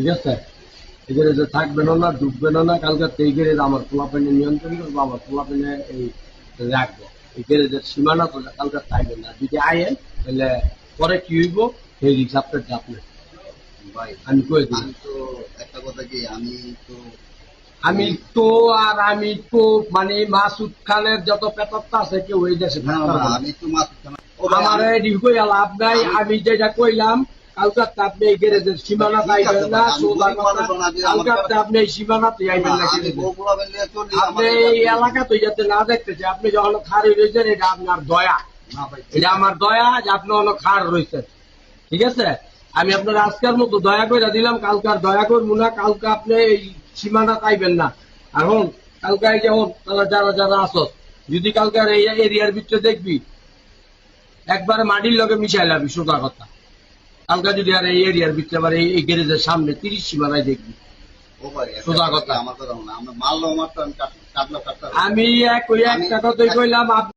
ঠিক আছে, এই গ্যারেজে থাকবেন না, ঢুকবেন না। কালকে এই গ্যারেজ আমার পোলাপাইনে নিয়ন্ত্রণ করবো, আমার পোলাপাইনে এই রাখবো। এই গ্যারেজের সীমানা তো কালকে থাকবেন না। যদি আয়েন তাহলে পরে কি হইব সেই রিক্স আপনার আপনার ভাই আমি কয়ে দিই। আমি তো একটা কথা কি, তো আমি তো মানে মাসুদ খানের যত পেতাত্তা আছে কেউ এই দেশে না থাকতে না, পারবে না। আমি তো মাছ খানা ও ভাই আমার এডি কইয়া লাভ নাই। আমি যেটা কইলাম কালকে আপনি এই গ্যারেজের সীমানা ঠিক আছে আইবেন না, ভাই, আমি সোজা গরিব কথা। মানুষ না, যে আমার কালকে আপনি এই সীমানাতে আইবেন না আমি গ্যারেজে। বগুড়া বেলিয়ে চলি, আপনি আমার এই এলাকা তো যাতে না দেখতেছে, আপনি যখন খার রয়েছেন এটা আপনার দয়া, না ভাই, এটা আমার দয়া যে আপনি অনেক খার রয়েছেন। ঠিক আছে, আমি আপনার আজকের মতো দয়া করে দিলাম, কালকে আর দয়া করবো না। কালকে আপনি এই সীমানা পাইবেন না। এখন কালকে এই যেমন তারা যারা যারা আসত, যদি কালকে আর এই এরিয়ার ভিতরে দেখবি একবারে মাটির লগে মিশাই লাবি, সোজা কথা। কালকে যদি আর এই এরিয়ার ভিতরে আবার এই গ্যারেজের সামনে 30 সীমানায় দেখবি, ও ভাই সোজা কথা। আমার কথা না, আমরা মারলো আমার তো আমি কাটলাম আমি একটা কথাই কইলাম।